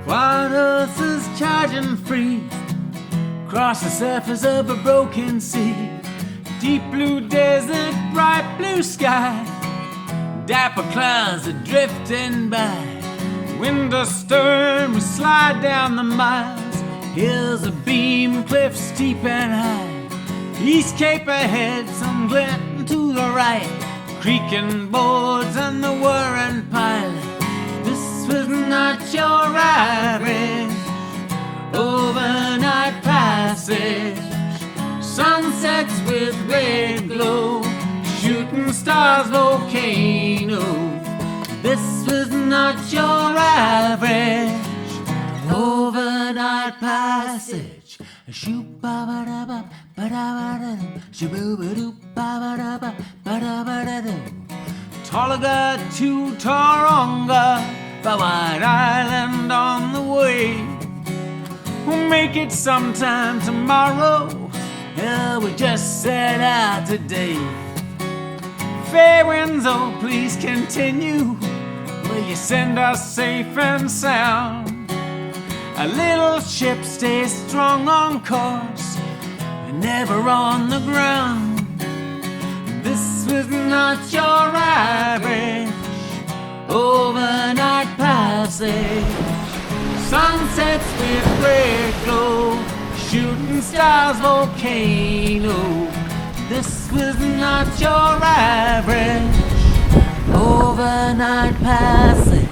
What earth is charging free across the surface of a broken sea? Deep blue desert, bright blue sky, dapper clouds are drifting by. Wind astern, we slide down the miles, hills abeam, cliffs steep and high. East Cape ahead, sun glinting to the right, creaking boards and the whirring pilot. This was not your average overnight passage. Sunsets with red glow, shooting stars, volcano. This was not your average overnight passage. Shoop ba ba da ba ba da ba da do, shoo ba doo ba ba da ba ba da ba da do. Tauranga to Tauranga, by White Island on the way. We'll make it sometime tomorrow. Hell, we just set out today. Fair winds, oh please continue. Will you send us safe and sound? A little ship stays strong on course, never on the ground. This was not your average overnight passage. Sunsets with red glow, shooting stars, volcano. This was not your average overnight passage.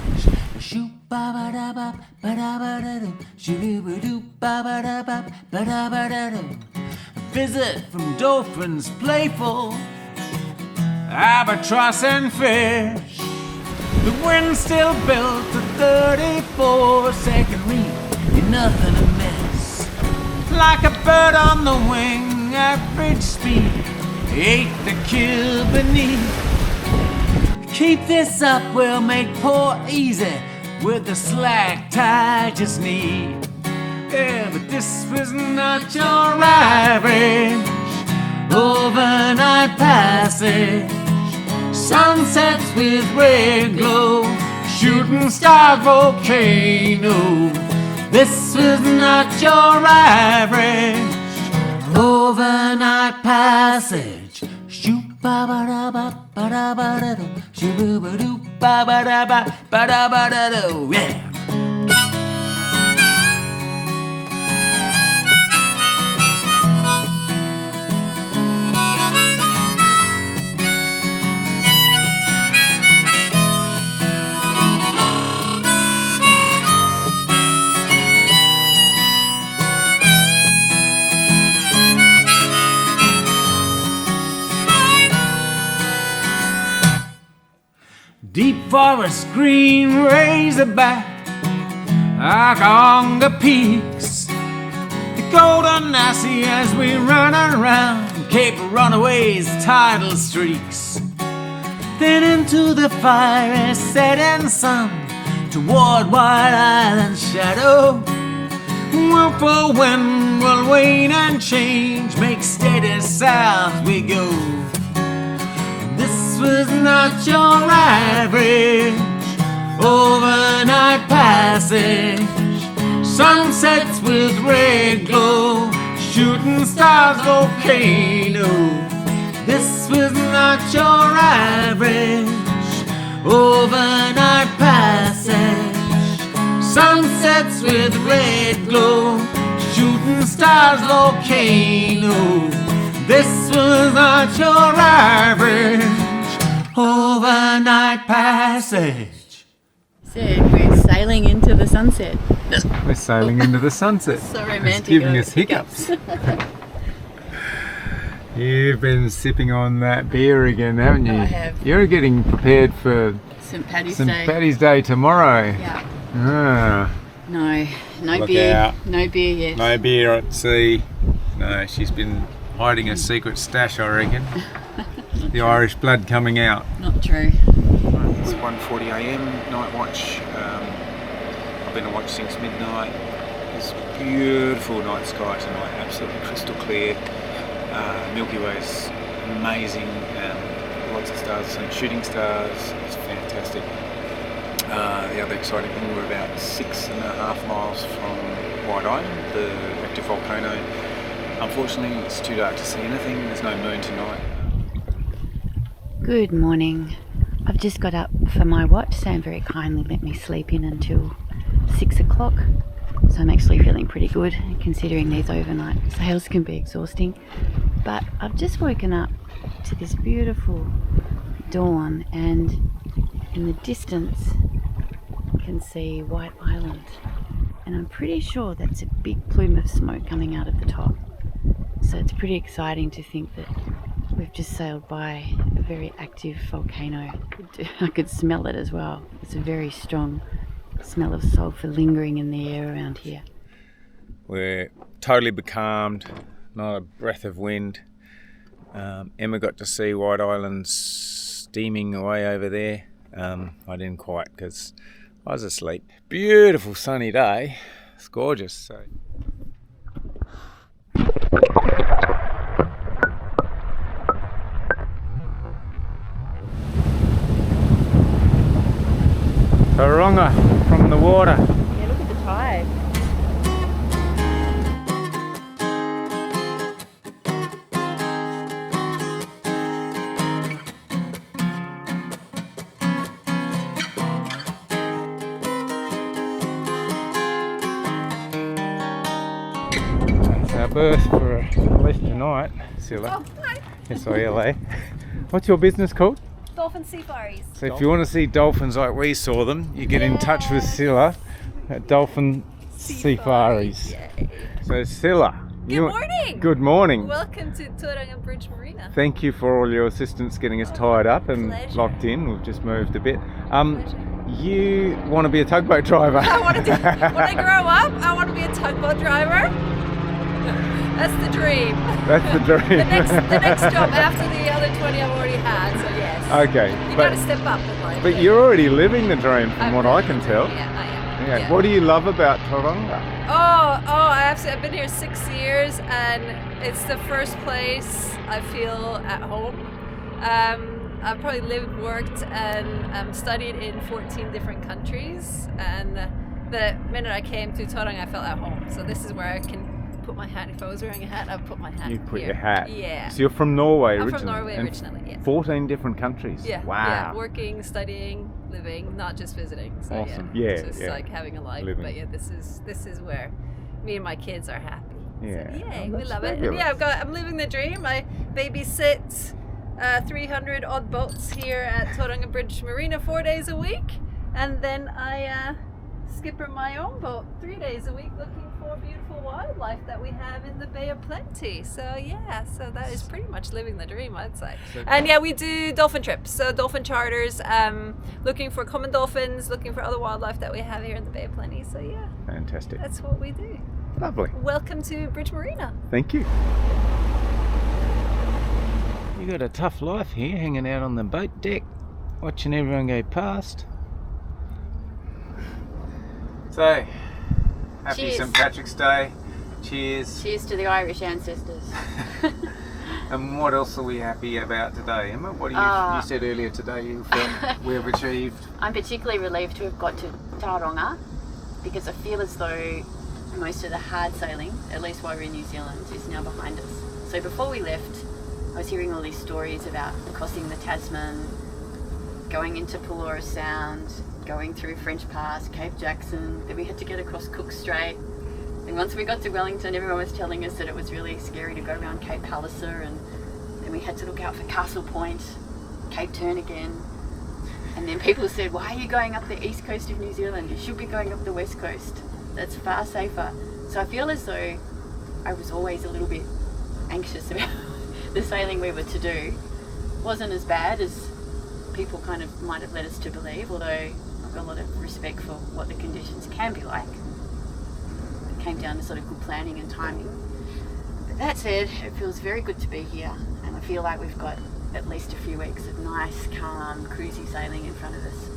Shoop ba ba da ba ba da ba da do, shoo ba doo ba ba da ba ba da ba da do. A visit from dolphins playful, albatross and fish. The wind still built to 34, second reef, you're nothing amiss. Like a bird on the wing, average speed, 8 to kill beneath. Keep this up, we'll make port easy with the slack tide just need. Yeah, but this was not your average overnight passage. Sunsets with red glow, shooting star, volcano. This was not your average overnight passage. Shoop ba ba da ba ba da ba da do, shoo ba doo ba ba da ba da do, yeah. Deep forest, green razorback, Tauranga peaks, the golden icy as we run around Cape Runaways tidal streaks. Then into the fiery setting sun, toward White Island shadow. Willful wind will wane and change, make steady south we go. This was not your average overnight passage. Sunsets with red glow, shooting stars, volcano. This was not your average overnight passage. Sunsets with red glow, shooting stars, volcano. This was not your average overnight passage. So we're sailing into the sunset. We're sailing into the sunset. So romantic. It's giving us hiccups. You've been sipping on that beer again, haven't you? I have. You're getting prepared for St. Paddy's St. Day. Paddy's Day tomorrow. Yeah. Ah, No Look beer. out. No beer yet. No beer at sea. No, she's been hiding a secret stash, I reckon. The Irish blood coming out. Not true. it's 1:40 a.m. night watch. I've been on watch since midnight. It's beautiful night sky tonight, absolutely crystal clear. Milky Way's amazing. Lots of stars, some shooting stars. It's fantastic. The other exciting thing, we're about 6.5 miles from White Island, the active volcano. Unfortunately, it's too dark to see anything. There's no moon tonight. Good morning. I've just got up for my watch. Sam very kindly let me sleep in until 6 o'clock. So I'm actually feeling pretty good, considering these overnight sails can be exhausting. But I've just woken up to this beautiful dawn, and in the distance you can see White Island. And I'm pretty sure that's a big plume of smoke coming out of the top. So it's pretty exciting to think that we've just sailed by a very active volcano. I could smell it as well. It's a very strong smell of sulphur lingering in the air around here. We're totally becalmed, not a breath of wind. Emma got to see White Island steaming away over there. I didn't quite because I was asleep. Beautiful sunny day. It's gorgeous. So. Tauranga from the water. Yeah, look at the tide. That's our berth for at least tonight. Silla. Oh, hi. SILA. What's your business called? Dolphin Safaris. So if you want to see dolphins like we saw them, you get in touch with Silla at Dolphin Safaris. Yay. So Silla. Good morning. Good morning. Welcome to Tauranga Bridge Marina. Thank you for all your assistance getting us tied up and Pleasure. locked in. We've just moved a bit. Pleasure. You want to be a tugboat driver? I want to do, when I grow up, I want to be a tugboat driver. That's the dream. That's the dream. the next job after the other 20 I've already had, so yes. Okay, You but got to step up in life. but you're already living the dream from I'm what I really can enjoying tell. it. Yeah, I am. Yeah. Yeah. What do you love about Tauranga? I've been here 6 years, and it's the first place I feel at home. I've probably lived, worked, and studied in 14 different countries, and the minute I came to Tauranga, I felt at home. So this is where I can put my hat. If I was wearing a hat, I'd put my hat You put here. your hat. Yeah. So you're from Norway I'm originally? from Norway and originally, yeah. 14 different countries? Yeah, Wow. yeah, working, studying, living, not just visiting. So Awesome. yeah, Yeah, it's just yeah. like having a life. Living. But yeah, this is where me and my kids are happy. Yeah. So, yay, Oh, we that's love it. And fabulous. yeah, I'm living the dream. I babysit 300 odd boats here at Tauranga Bridge Marina 4 days a week, and then I skipper my own boat 3 days a week, looking for beautiful wildlife that we have in the Bay of Plenty. So yeah, so that is pretty much living the dream, I'd say. And yeah, we do dolphin trips, so dolphin charters, looking for common dolphins, looking for other wildlife that we have here in the Bay of Plenty. So yeah, Fantastic. that's what we do. Lovely. Welcome to Bridge Marina. Thank you. You got a tough life here, hanging out on the boat deck, watching everyone go past. So, happy Cheers. St. Patrick's Day. Cheers. Cheers to the Irish ancestors. And what else are we happy about today, Emma? What do you, you said earlier today you felt we have achieved? I'm particularly relieved to have got to Tauranga, because I feel as though most of the hard sailing, at least while we're in New Zealand, is now behind us. So before we left, I was hearing all these stories about crossing the Tasman, going into Pelora Sound, going through French Pass, Cape Jackson, then we had to get across Cook Strait. And once we got to Wellington, everyone was telling us that it was really scary to go around Cape Palliser, and then we had to look out for Castle Point, Cape Turn again. And then people said, why are you going up the east coast of New Zealand? You should be going up the west coast. That's far safer. So I feel as though I was always a little bit anxious about the sailing we were to do. Wasn't as bad as people kind of might have led us to believe, although I've got a lot of respect for what the conditions can be like. It came down to sort of good planning and timing. But that said, it feels very good to be here, and I feel like we've got at least a few weeks of nice, calm, cruisy sailing in front of us.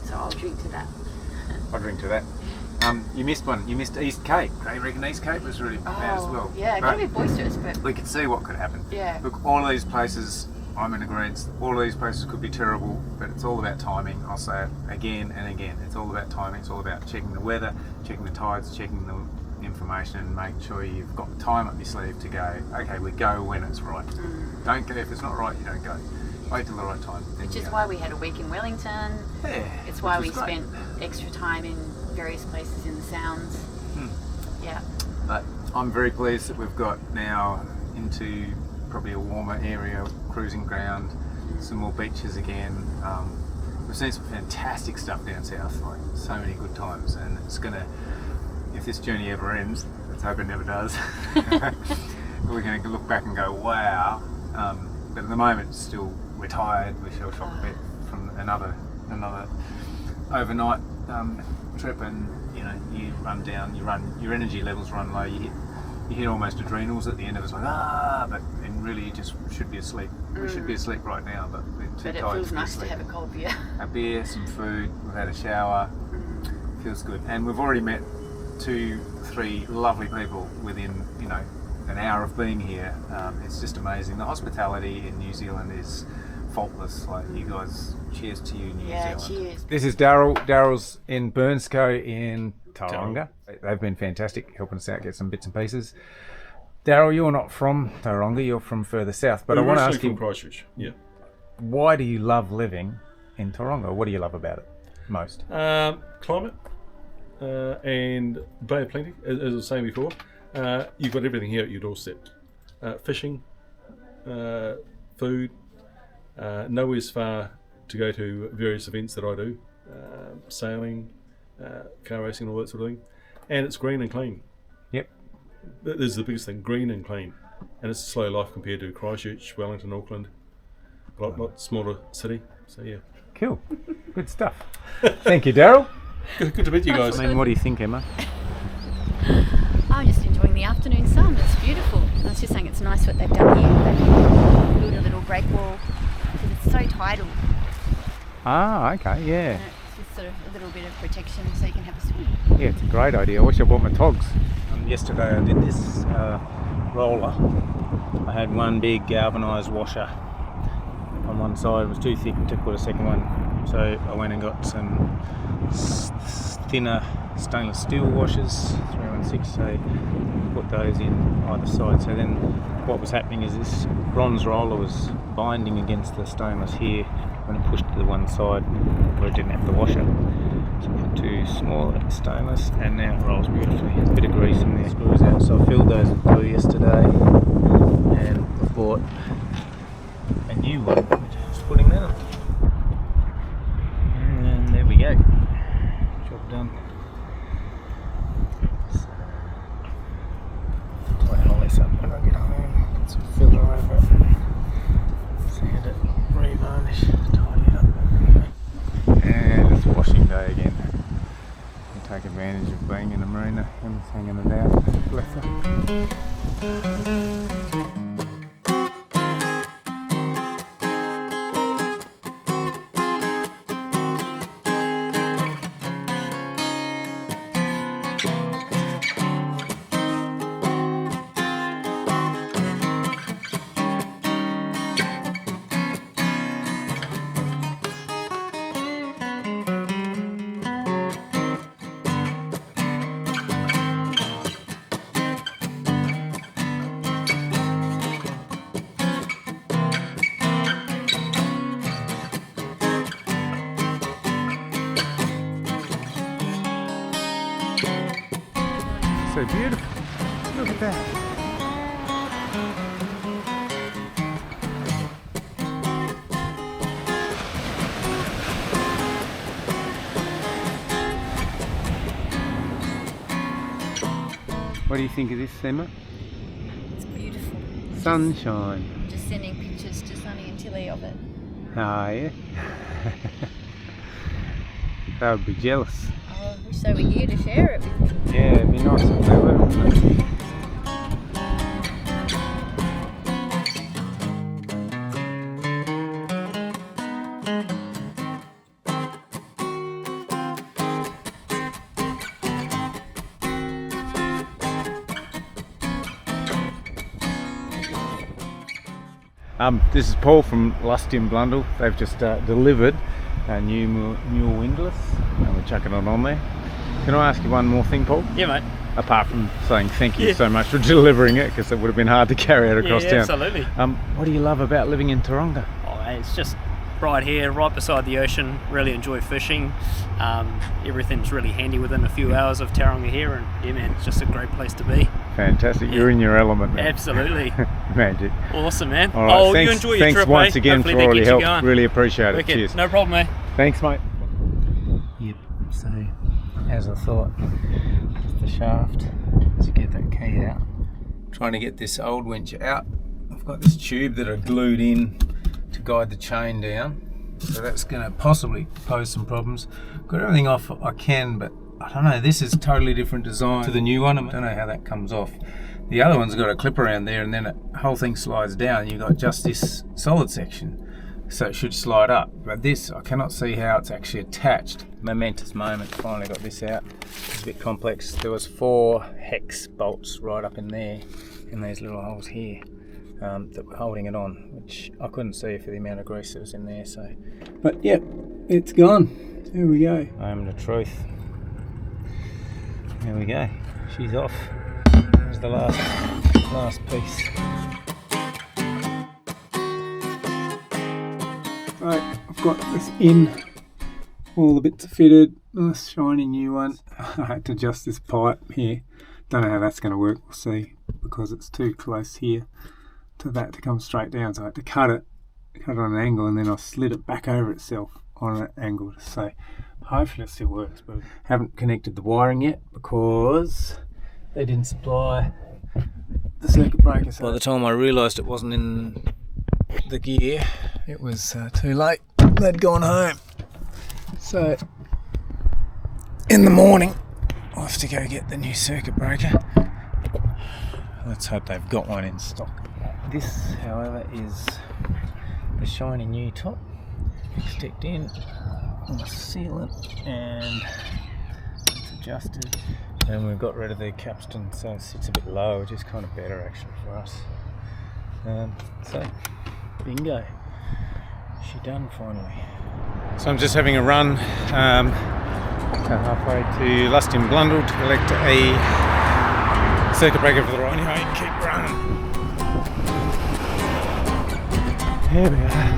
So I'll drink to that. I'll drink to that. You missed one. You missed East Cape. I reckon East Cape was really bad as well. Yeah, it got a bit boisterous, but we could see what could happen. yeah. Look, all of these places, I'm in agreement. All of these places could be terrible, but it's all about timing. I'll say it again and again. It's all about timing. It's all about checking the weather, checking the tides, checking the information, and making sure you've got time up your sleeve to go. Okay, we go when it's right. Don't go if it's not right. You don't go. Wait till the right time. then Which you is go. why we had a week in Wellington. Yeah, It's why we which was great. spent extra time in various places in the Sounds. Yeah. But I'm very pleased that we've got now into probably a warmer area, cruising ground, some more beaches again. We've seen some fantastic stuff down south, like so many good times, and it's gonna, if this journey ever ends, let's hope it never does, we're gonna look back and go, wow. But at the moment, still, we're tired, we're shell shocked a bit from another overnight trip, and you know, you run down, your energy levels run low, you hit almost adrenals at the end of it. It's like, but and really you just should be asleep. We should be asleep right now, but we're too But it tired feels to be nice to asleep. have a cold beer. A beer, some food, we've had a shower, feels good. And we've already met 2-3 lovely people within, you know, an hour of being here. It's just amazing. The hospitality in New Zealand is faultless. Like, you guys, cheers to you, New Yeah, Zealand. cheers. This is Daryl. Daryl's in Burnsco in Tauranga. They've been fantastic, helping us out, get some bits and pieces. Daryl, you're not from Tauranga, you're from further south, but I want to ask from you, Christchurch. Yeah. why do you love living in Tauranga? What do you love about it most? Climate and Bay of Plenty, as I was saying before. You've got everything here at your doorstep. Fishing, food, nowhere's far to go to various events that I do, sailing, car racing, all that sort of thing. And it's green and clean. Yep. This is the biggest thing, green and clean. And it's a slow life compared to Christchurch, Wellington, Auckland, a lot smaller city. So yeah. Cool. Good stuff. Thank you, Daryl. Good to meet you guys. I mean, what do you think, Emma? I'm just enjoying the afternoon sun. It's beautiful. I was just saying it's nice what they've done here. They've built a little break wall because it's so tidal. Ah, okay, yeah. And it's just sort of a little bit of protection so you can have a swim. Yeah, it's a great idea. I wish I brought my togs. Yesterday I did this roller. I had one big galvanised washer on one side. It was too thick to put a second one. So I went and got some thinner stainless steel washers, 316, so put those in either side. So then what was happening is this bronze roller was binding against the stainless here when it pushed to the one side where it didn't have the washer. So I put two small stainless, and now it rolls beautifully. A bit of grease in there, screws out. So I filled those with glue yesterday, and I bought a new one. Just putting that on. And there we go. Job done. So, clean all this up when I get home. Put some filler over it. Sand it, revarnish, tidy it up. And it's washing day again. We take advantage of being in the marina and hanging it out. Bless her. So beautiful. Look at that. What do you think of this, Emma? It's beautiful. Sunshine. Just sending pictures to Sunny and Tilly of it. Ah, yeah. They would be jealous. I wish they were here to share it with you. Yeah, it'd be nice if they were, wouldn't it? This is Paul from Lusty and Blundell. They've just delivered a new Windlass and we're chucking it on there. Can I ask you one more thing, Paul? Yeah, mate. Apart from saying thank you so much for delivering it, because it would have been hard to carry it across town. Absolutely. What do you love about living in Tauranga? Oh, mate, it's just right here, right beside the ocean. Really enjoy fishing. Everything's really handy within a few hours of Tauranga here, and yeah, man, it's just a great place to be. Fantastic. You're in your element, man. Absolutely. Magic. Awesome, man. All right, you enjoy your thanks trip, once mate. again Hopefully for that all your gets you help. going. Really appreciate it. Wicked. Cheers. No problem, mate. Thanks, mate. Yep, so as I thought, the shaft, to get that key out. Trying to get this old winch out. I've got this tube that are glued in to guide the chain down, so that's going to possibly pose some problems. Got everything off I can, but I don't know, this is a totally different design to the new one. I don't know how that comes off. The other one's got a clip around there and then the whole thing slides down. You've got just this solid section, so it should slide up. But this, I cannot see how it's actually attached. Momentous moment, finally got this out. It's a bit complex. There was 4 hex bolts right up in there, in these little holes here, that were holding it on, which I couldn't see for the amount of grease that was in there. So, but yeah, it's gone. There we go. I am the truth. There we go. She's off. There's the last piece. So I've got this in, all the bits are fitted, nice shiny new one. I had to adjust this pipe here. Don't know how that's going to work, we'll see, because it's too close here to that to come straight down. So I had to cut it on an angle, and then I slid it back over itself on an angle. So hopefully it still works, but I haven't connected the wiring yet because they didn't supply the circuit breaker. So by the time I realised it wasn't in the gear, it was too late. They'd gone home. So in the morning I'll have to go get the new circuit breaker. Let's hope they've got one in stock. This, however, is the shiny new top. Sticked in on the sealant and it's adjusted. And we've got rid of the capstan, so it sits a bit low, which is kind of better actually for us. So, bingo. She done finally. So I'm just having a run halfway to Lusty and Blundell to collect a circuit breaker for the ride. Anyway, keep running. Here we are.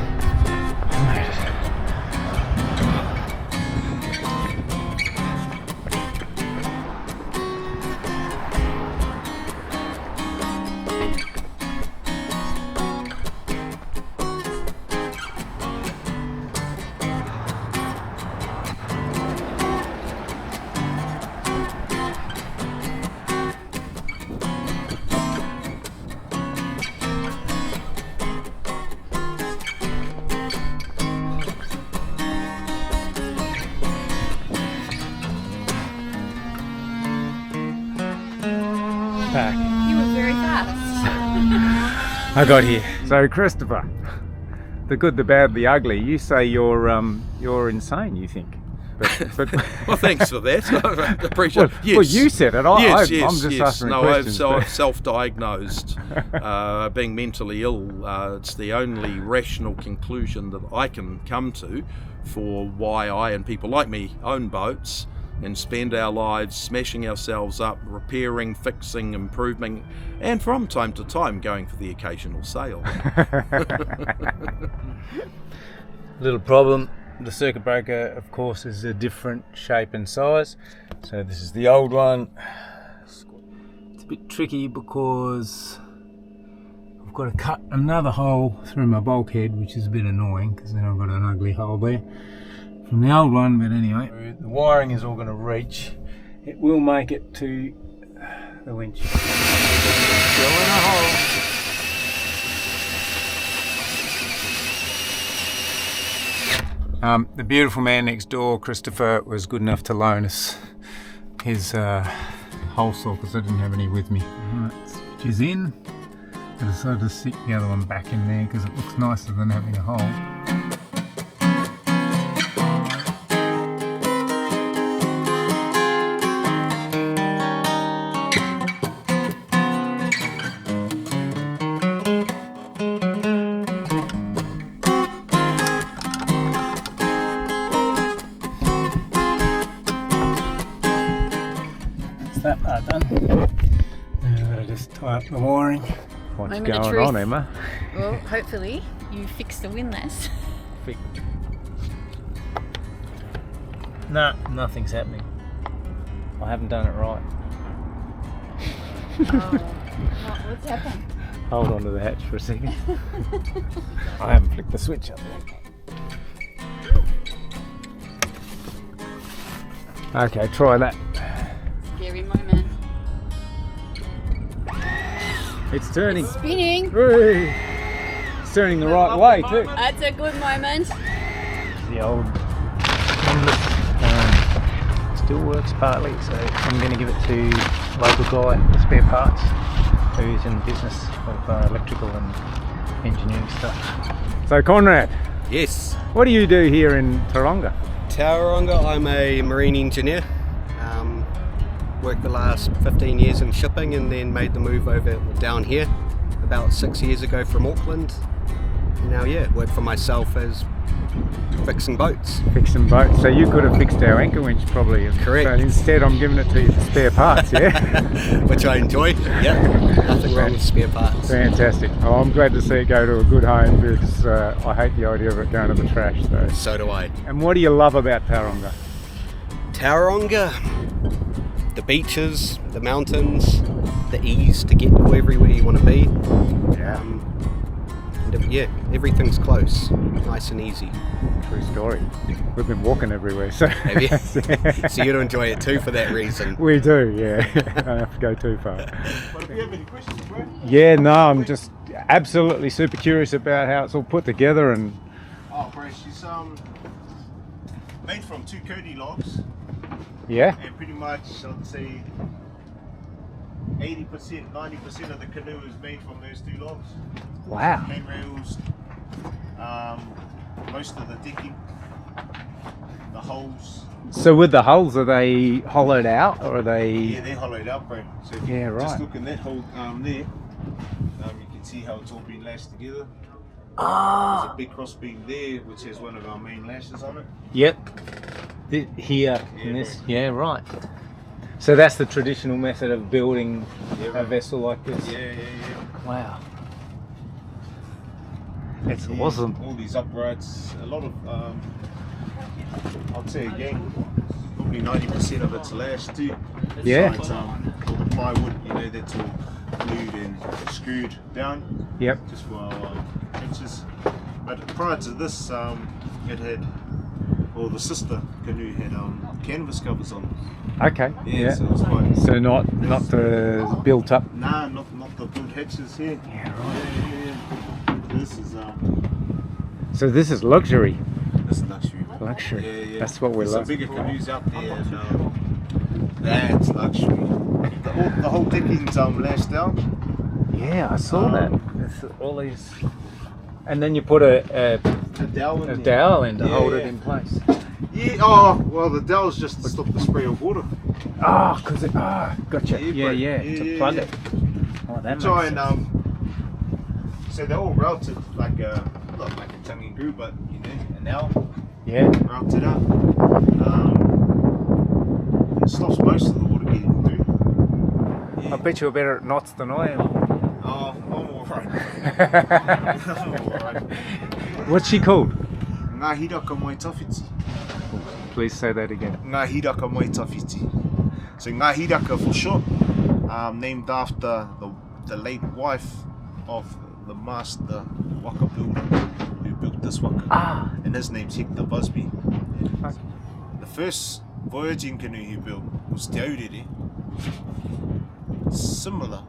Back. You were very fast. I got here. So Christopher, the good, the bad, the ugly. You say you're insane. You think, but Well, thanks for that. I appreciate it. Yes. Well, you said it. Yes, I'm just asking No, questions. I've self-diagnosed being mentally ill. It's the only rational conclusion that I can come to for why I and people like me own boats and spend our lives smashing ourselves up, repairing, fixing, improving, and from time to time going for the occasional sail. Little problem. The circuit breaker, of course, is a different shape and size. So this is the old one. It's a bit tricky because I've got to cut another hole through my bulkhead, which is a bit annoying because then I've got an ugly hole there from the old one. But anyway, the wiring is all going to reach. It will make it to the winch. Still in a hole. The beautiful man next door, Christopher, was good enough to loan us his hole saw because I didn't have any with me. Right, switch is in. I decided to stick the other one back in there because it looks nicer than having a hole. That part done. Just tie up the wiring. What's Moment of going truth. on, Emma? Well, hopefully you fixed the windlass. No, nothing's happening. I haven't done it right. What's happened? Hold on to the hatch for a second. I haven't flicked the switch up yet. Okay, try that. Scary moment. It's turning. Spinning. Hooray. It's turning the right way too. That's a good moment. The old still works partly, so I'm going to give it to local guy, Spare Parts, who's in the business of electrical and engineering stuff. So Conrad, Yes, what do you do here in Tauranga? Tauranga, I'm a marine engineer. Worked the last 15 years in shipping and then made the move over down here about 6 years ago from Auckland. And now, work for myself as fixing boats. Fixing boats. So you could have fixed our anchor winch probably. Correct. But instead I'm giving it to you for Spare Parts, yeah? Which I enjoy. Nothing wrong with spare parts. Fantastic. Oh, I'm glad to see it go to a good home because I hate the idea of it going to the trash. So do I. And what do you love about Tauranga? Tauranga, the beaches, the mountains, the ease to get to everywhere you want to be. Yeah. Everything's close, nice and easy. True story. We've been walking everywhere, so. Have you? So you'd enjoy it too for that reason. We do, yeah. I don't have to go too far. Well, do you have any questions, bro? Yeah, no, I'm just absolutely super curious about how it's all put together and. Oh, bro, she's made from 2 Cody logs, Yeah. and pretty much I'd say 80%, 90% of the canoe is made from those 2 logs. Wow. Handrails, most of the decking, the holes. So with the holes, are they hollowed out or are they? Yeah, they're hollowed out, bro. So if you Yeah, right. just look in that hole there, you can see how it's all been lashed together. Ah. There's a big cross beam there, which has one of our main lashes on it. Yep. Here in this. Yeah, right. So that's the traditional method of building a vessel like this. Yeah. Wow. It's Yeah, awesome. All these uprights, a lot of, I'd say again, probably 90% of it's lashed too. Yeah. Besides, all the plywood, that's all glued and screwed down. Yep. Just for our hitches. But prior to this, it had, or the sister canoe had canvas covers on. Okay. Yeah. So it was quite. So not the built up. Nah, not the built hatches here. Yeah, right. Yeah. This is So this is luxury. this is luxury. Luxury. Yeah. That's what we There's love. some bigger canoes out there, and that's luxury. The whole decking's lashed out. Yeah, I saw that. It's all these, and then you put a dowel in there. dowel in to Yeah, hold yeah. it in place. Yeah. Oh, well, the dowel's just to stop the spray of water. Ah, gotcha. Yeah, Yeah, bro. to Yeah, plug yeah. it. Oh, that Try makes and sense. so they're all routed like not like a tongue and groove, but an L Yeah. routed up. It stops most of the water getting through. I Yeah. bet you're better at knots than I am. Oh, I'm alright. I'm alright. What's she called? Ngā hiraka mai tawhiti. Please say that again. Ngā hiraka mai tawhiti. So Ngā hiraka for short, named after the late wife of the master waka builder who built this waka. Ah. And his name's Hector Busby. Okay. The first voyaging canoe he built was Te Aurere. Similar,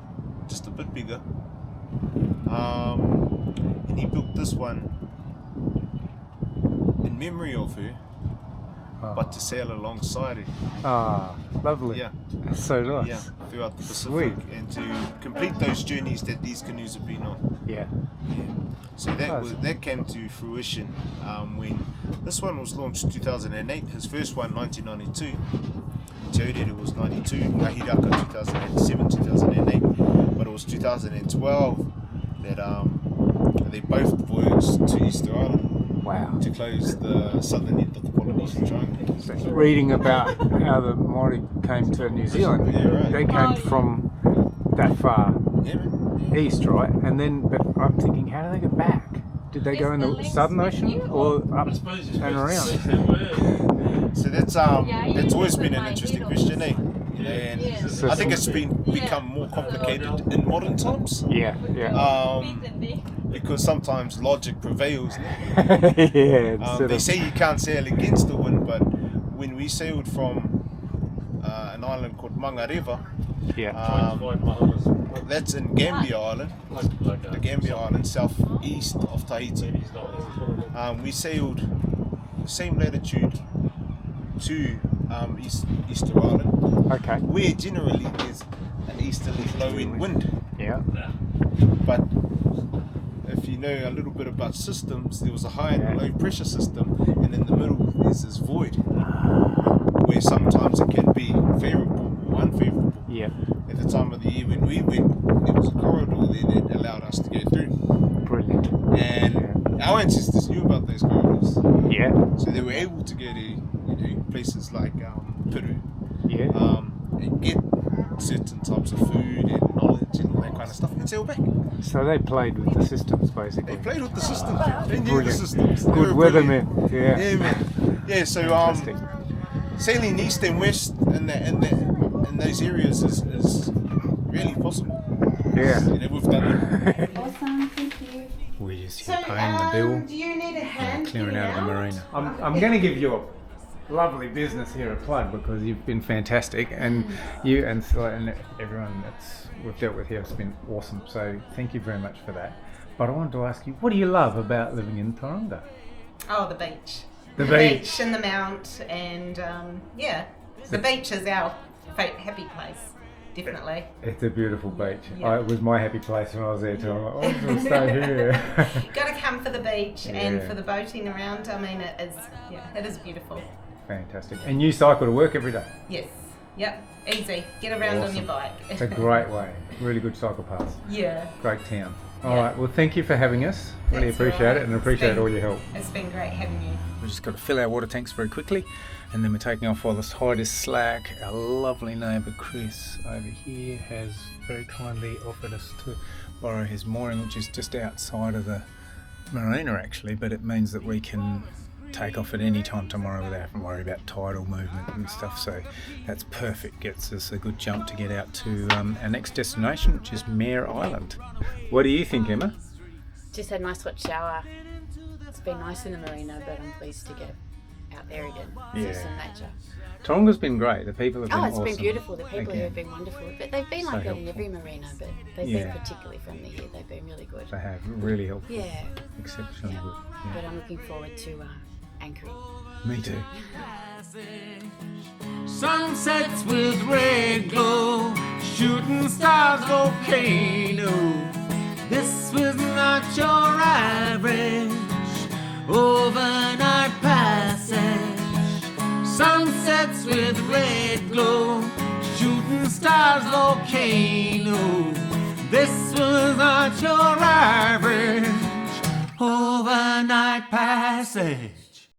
just a bit bigger. And he built this one in in memory of her, but to sail alongside her. Ah, lovely. Yeah. That's so nice. Yeah, throughout the Pacific, Sweet. and to complete those journeys that these canoes have been on. Yeah. So that came to fruition when this one was launched 2008. His first one 1992. Teodere was 92. Ngahiraka 2007, 2008. But it was 2012 that they both voyaged to Easter Island. Wow. To close the southern end of the Polynesian Triangle. Reading about how the Māori came to New Zealand, they came from that far east, right? And then, but I'm thinking, how do they get back? Did they go in the Southern Ocean or up and around? So that's always been an interesting question, eh? And I think it's become more complicated in modern times. Yeah. Because sometimes logic prevails. Yeah. They say you can't sail against the wind, but when we sailed from an island called Mangareva, that's in Gambia Island, the Gambia Island, southeast of Tahiti. We sailed the same latitude to Easter Island, Okay. where generally there's an easterly flowing wind. Yeah. But if you know a little bit about systems, there was a high and low pressure system, and in the middle there's this void where sometimes it can be favourable or unfavourable. Yeah. At the time of the year when we went, there was a corridor there that allowed us to go through. Brilliant. And our ancestors knew about those corridors. Yeah. So they were able to go to places like Peru. Yeah. And get certain types of food and knowledge and all that kind of stuff and sail back. So they played with the systems, basically. They played with the systems. They knew Brilliant. the systems. They Good were weathermen. brilliant. Yeah. Yeah, man. Yeah, so Fantastic. sailing east and west in those areas is really possible. Yeah. You know, we've done it. Awesome, thank you. We're just here paying the bill, Do you need a hand clearing out of the marina. I'm going to give you a lovely business here a plug because you've been fantastic, and you and everyone that's we've dealt with here has been awesome. So thank you very much for that. But I wanted to ask you, what do you love about living in Tauranga? Oh, the beach. The beach and the mount, and the beach is our happy place, definitely. It's a beautiful beach. Yeah. It was my happy place when I was there too. I'm like, oh, I'm going to stay here. Got to come for the beach and Yeah. for the boating around. I mean, it is beautiful. Fantastic. And you cycle to work every day? Yes. Yep. Easy. Get around on your bike. It's a great way. Really good cycle path. Yeah. Great town. All right. Well, thank you for having us. Really That's appreciate all right. it and appreciate all your help. It's been great having you. We've just got to fill our water tanks very quickly, and then we're taking off while the tide is slack. Our lovely neighbour Chris over here has very kindly offered us to borrow his mooring, which is just outside of the marina actually, but it means that we can take off at any time tomorrow without having to worry about tidal movement and stuff, so that's perfect. Gets us a good jump to get out to our next destination, which is Mare Island. What do you think, Emma? Just had a nice hot shower. It's been nice in the marina, but I'm pleased to get out there again. See some nature. Tauranga's been great. The people have been Oh, it's awesome. been beautiful. The people Again. here have been wonderful. But they've been So like that in helpful. every marina, but they've Yeah. been particularly friendly here. They've been really good. They have really helpful. Yeah. Exceptionally Yeah. good. But I'm looking forward to anchoring. Me too. Sunsets with red glow, shooting stars, volcano. This was not your average overnight passage. Sunsets with red glow, shooting stars, volcano. This was not your average overnight passage.